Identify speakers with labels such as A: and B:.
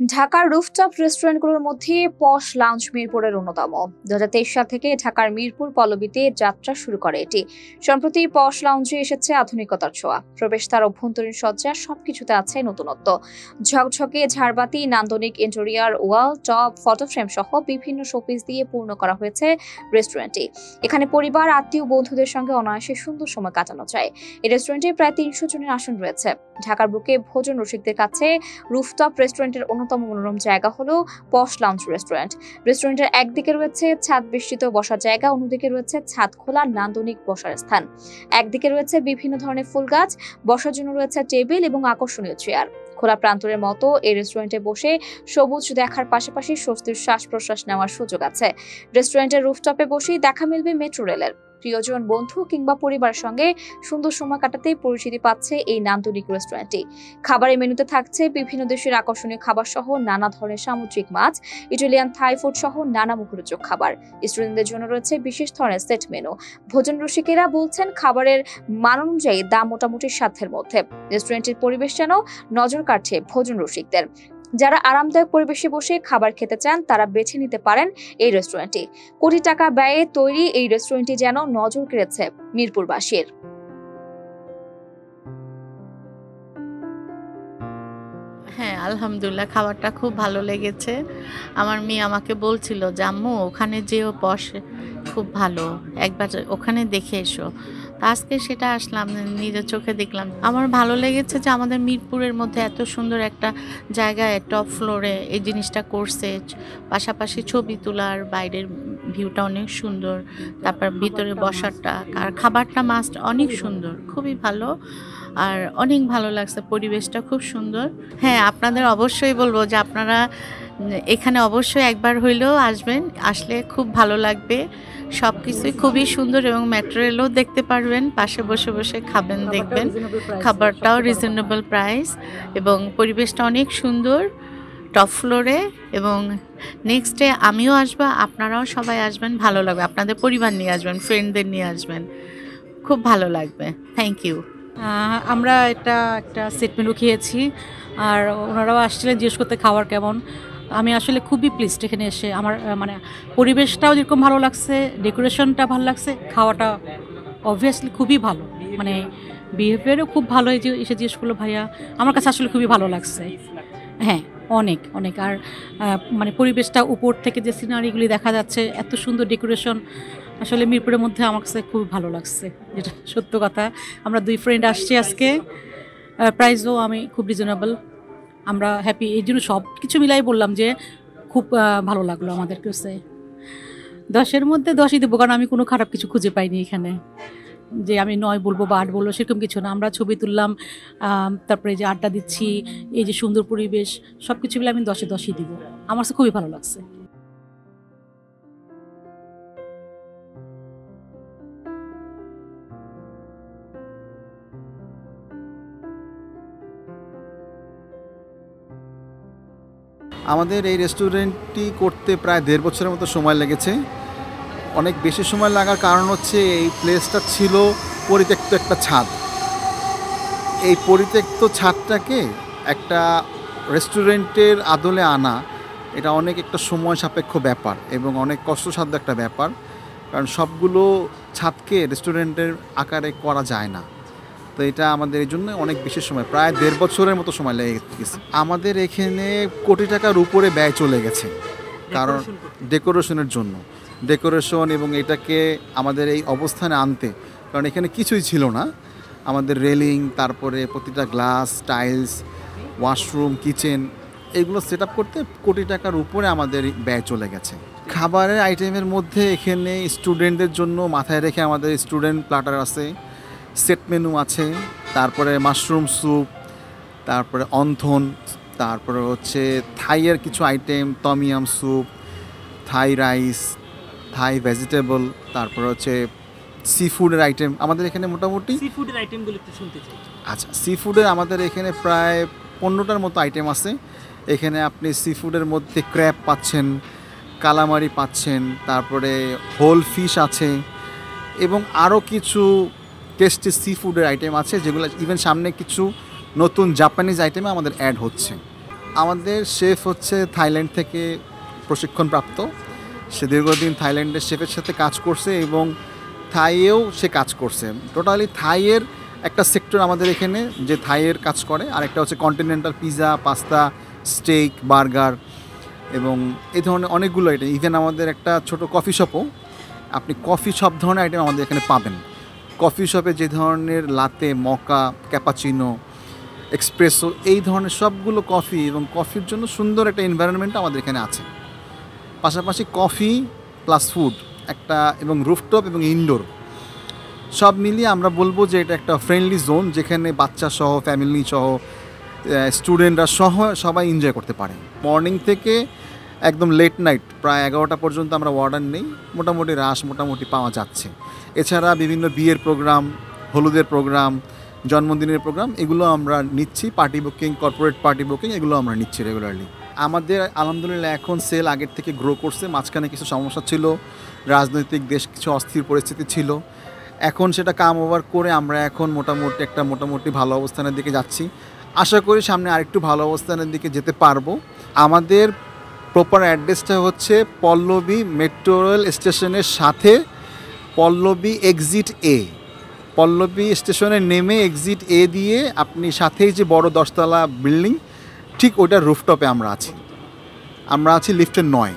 A: ঢাকার রুফটপ রেস্টুরেন্টগুলোর মধ্যে পশ লাউঞ্জ মিরপুরের অন্যতম। 2023 সাল থেকে ঢাকার মিরপুর পল্লবীতে যাত্রা শুরু করে এটি। সম্প্রতি পশ লাউঞ্জে এসেছে আধুনিকতার ছোঁয়া। প্রবেশদ্বার, অভ্যন্তরীণ সজ্জা সবকিছুতে আছে নতুনত্ব। ঝকঝকে ঝাড়বাতি, নান্দনিক ইন্টেরিয়ার, ওয়াল টপ, ফটো ফ্রেম সহ বিভিন্ন শোপিস দিয়ে পূর্ণ করা হয়েছে রেস্টুরেন্টটি। এখানে পরিবার, আত্মীয়, বন্ধুদের সঙ্গে অনায়াসে সুন্দর সময় কাটানো যায়। এই রেস্টুরেন্টে প্রায় 300 জনের আসন রয়েছে। ঢাকার বুকে ভোজন রসিকদের কাছে রুফটপ রেস্টুরেন্টের অন্যতম মনোরম জায়গা হলো পশ লাউঞ্জ রেস্টুরেন্ট। রেস্টুরেন্টের একদিকে রয়েছে ছাদ বেষ্টিত বসার জায়গা, অন্যদিকে রয়েছে ছাদ খোলা নান্দনিক বসার স্থান। একদিকে রয়েছে বিভিন্ন ধরনের ফুল গাছ, বসার জন্য রয়েছে টেবিল এবং আকর্ষণীয় চেয়ার। খোলা প্রান্তরের মতো এই রেস্টুরেন্টে বসে সবুজ দেখার পাশাপাশি স্বস্তির শ্বাস প্রশ্বাস নেওয়ার সুযোগ আছে। রেস্টুরেন্টের রুফটপে বসেই দেখা মিলবে মেট্রো রেলের। প্রিয়জন, বন্ধু কিংবা পরিবারের সঙ্গে সুন্দর সময় কাটাতে পরিচিতি পাচ্ছে এই নান্দনিক রেস্টুরেন্টটি। খাবারের মেনুতে থাকছে বিভিন্ন দেশের আকর্ষণীয় খাবার সহ নানা ধরনের সামুদ্রিক মাছ, ইটালিয়ান থাই ফুড সহ নানা মুখরোচক খাবার। স্টুডেন্টদের জন্য রয়েছে বিশেষ ধরনের সেট মেনু। ভোজন রসিকেরা বলছেন খাবারের মান অনুযায়ী দাম মোটামুটি সাধ্যের মধ্যে। রেস্টুরেন্টের পরিবেশ যেন নজর কাটছে ভোজন রসিকদের। যারা আরামদায়ক পরিবেশে বসে খাবার খেতে চান তারা বেছে নিতে পারেন এই রেস্টুরেন্টটি। কোটি টাকা ব্যয়ে তৈরি এই রেস্টুরেন্টটি যেন নজর কেড়েছে মিরপুরবাসীর।
B: হ্যাঁ, আলহামদুলিল্লাহ খাবারটা খুব ভালো লেগেছে। আমার মেয়ে আমাকে বলছিল যে আম্মু ওখানে যেও বসে খুব ভালো, একবার ওখানে দেখে এসো। তা আজকে সেটা আসলাম, নিজের চোখে দেখলাম। আমার ভালো লেগেছে যে আমাদের মিরপুরের মধ্যে এত সুন্দর একটা জায়গায় টপ ফ্লোরে এই জিনিসটা করছে। পাশাপাশি ছবি তোলার বাইরের ভিউটা অনেক সুন্দর, তারপর ভিতরে বসারটা আর খাবারটা মাস্ট অনেক সুন্দর, খুবই ভালো। আর অনেক ভালো লাগছে, পরিবেশটা খুব সুন্দর। হ্যাঁ, আপনাদের অবশ্যই বলবো যে আপনারা এখানে অবশ্যই একবার হইলেও আসবেন, আসলে খুব ভালো লাগবে। সব কিছুই খুবই সুন্দর এবং মেট্রো রেলও দেখতে পারবেন, পাশে বসে বসে খাবেন, দেখবেন খাবারটাও রিজনেবল প্রাইস এবং পরিবেশটা অনেক সুন্দর টপ ফ্লোরে। এবং নেক্সট ডে আমিও আসবো, আপনারাও সবাই আসবেন, ভালো লাগবে। আপনাদের পরিবার নিয়ে আসবেন, ফ্রেন্ডদের নিয়ে আসবেন, খুব ভালো লাগবে। Thank you.
C: আমরা একটা সেট মেনু খেয়েছি, আর ওনারাও আসছিলেন জিজ্ঞেস করতে খাবার কেমন। আমি আসলে খুবই প্লিজড এখানে এসে। আমার মানে পরিবেশটাও যেরকম ভালো লাগছে, ডেকোরেশনটা ভালো লাগছে, খাওয়াটা অবভিয়াসলি খুবই ভালো, মানে বিহেভিয়ারও খুব ভালো। এই যে এসে জিজ্ঞেস করলো ভাইয়া, আমার কাছে আসলে খুবই ভালো লাগছে। হ্যাঁ, অনেক অনেক। আর মানে পরিবেশটা উপর থেকে যে সিনারিগুলি দেখা যাচ্ছে, এত সুন্দর ডেকোরেশন, আসলে মিরপুরের মধ্যে আমার কাছে খুব ভালো লাগছে, যেটা সত্য কথা। আমরা 2 ফ্রেন্ড আসছি আজকে, প্রাইসও আমি খুব রিজনেবল, আমরা হ্যাপি। এই জন্য সব কিছু মিলাই বললাম যে খুব ভালো লাগলো আমাদের কাছে। 10-এর মধ্যে 10ই দেবো, কারণ আমি কোনো খারাপ কিছু খুঁজে পাইনি এখানে যে আমি 9 বলবো বা 8 বলবো, সেরকম কিছু না। আমরা ছবি তুললাম, তারপরে যে আড্ডা দিচ্ছি, এই যে সুন্দর পরিবেশ, সব কিছু মিলে আমি 10-এ 10ই দিব। আমার কাছে খুবই ভালো লাগছে।
D: আমাদের এই রেস্টুরেন্টটি করতে প্রায় 1.5 বছরের মতো সময় লেগেছে। অনেক বেশি সময় লাগার কারণ হচ্ছে এই প্লেসটা ছিল পরিত্যক্ত একটা ছাদ। এই পরিত্যক্ত ছাদটাকে একটা রেস্টুরেন্টের আদলে আনা, এটা অনেক একটা সময় সাপেক্ষ ব্যাপার এবং অনেক কষ্টসাধ্য একটা ব্যাপার, কারণ সবগুলো ছাদকে রেস্টুরেন্টের আকারে করা যায় না। তো এটা আমাদের এই জন্য অনেক বেশি সময়, প্রায় 1.5 বছরের মতো সময় লেগে গেছে। আমাদের এখানে কোটি টাকার উপরে ব্যয় চলে গেছে, কারণ ডেকোরেশনের জন্য, ডেকোরেশন এবং এটাকে আমাদের এই অবস্থানে আনতে, কারণ এখানে কিছুই ছিল না। আমাদের রেলিং, তারপরে প্রতিটা গ্লাস, টাইলস, ওয়াশরুম, কিচেন, এগুলো সেট আপ করতে কোটি টাকার উপরে আমাদের ব্যয় চলে গেছে। খাবারের আইটেমের মধ্যে এখানে স্টুডেন্টদের জন্য মাথায় রেখে আমাদের স্টুডেন্ট প্ল্যাটার আছে, সেট মেনু আছে, তারপরে মাশরুম স্যুপ, তারপরে অন্থন, তারপরে হচ্ছে থাইয়ের কিছু আইটেম, টমিয়াম স্যুপ, থাই রাইস, থাই ভেজিটেবল, তারপরে হচ্ছে সি ফুডের আইটেম আমাদের এখানে মোটামুটি।
E: সি ফুডের আইটেমগুলো একটু শুনতে চাই।
D: আচ্ছা, সি ফুডের আমাদের এখানে প্রায় 15টার মতো আইটেম আছে। এখানে আপনি সি ফুডের মধ্যে ক্র্যাব পাচ্ছেন, কালামারি পাচ্ছেন, তারপরে হোল ফিশ আছে এবং আরও কিছু টেস্টি সি ফুডের আইটেম আছে, যেগুলো ইভেন সামনে কিছু নতুন জাপানিজ আইটেমে আমাদের অ্যাড হচ্ছে। আমাদের শেফ হচ্ছে থাইল্যান্ড থেকে প্রশিক্ষণপ্রাপ্ত। সে দীর্ঘদিন থাইল্যান্ডের শেফের সাথে কাজ করছে এবং থাইয়েও সে কাজ করছে। টোটালি থাইয়ের একটা সেক্টর আমাদের এখানে যে থাইয়ের কাজ করে, আর একটা হচ্ছে continental pizza, pasta, steak, burger এবং এই ধরনের অনেকগুলো আইটেম। ইভেন আমাদের একটা ছোট কফি শপও, আপনি কফি সব ধরনের আইটেম আমাদের এখানে পাবেন। কফি শপে যে ধরনের লাতে, মকা, ক্যাপাচিনো, এক্সপ্রেসো, এই ধরনের সবগুলো কফি এবং কফির জন্য সুন্দর একটা এনভায়রনমেন্ট আমাদের এখানে আছে। পাশাপাশি কফি প্লাস ফুড একটা, এবং রুফটপ এবং ইনডোর সব মিলিয়ে আমরা বলবো যে এটা একটা ফ্রেন্ডলি জোন, যেখানে বাচ্চা সহ, ফ্যামিলি সহ, স্টুডেন্টরা সহ সবাই এনজয় করতে পারে। মর্নিং থেকে একদম লেট নাইট প্রায় 11টা পর্যন্ত আমরা অর্ডার নেই, মোটামুটি রাশ মোটামুটি পাওয়া যাচ্ছে। এছাড়া বিভিন্ন বিয়ের প্রোগ্রাম, হলুদের প্রোগ্রাম, জন্মদিনের প্রোগ্রাম, এগুলো আমরা নিচ্ছি। Party booking, corporate party booking, এগুলো আমরা নিচ্ছি রেগুলারলি। আমাদের আলহামদুলিল্লাহ এখন সেল আগের থেকে গ্রো করছে। মাঝখানে কিছু সমস্যা ছিল, রাজনৈতিক দেশ কিছু অস্থির পরিস্থিতি ছিল, এখন সেটা কাম ওভার করে আমরা এখন মোটামুটি ভালো অবস্থানের দিকে যাচ্ছি। আশা করি সামনে আরেকটু ভালো অবস্থানের দিকে যেতে পারবো। আমাদের প্রপার অ্যাড্রেসটা হচ্ছে পল্লবী মেট্রো রেল স্টেশনের সাথে পল্লবী এক্সিট এ। পল্লবী স্টেশনে নেমে এক্সিট এ দিয়ে আপনি সাথেই যে বড় 10তলা বিল্ডিং, ঠিক ওইটার রুফটপে আমরা আছি লিফটের 9।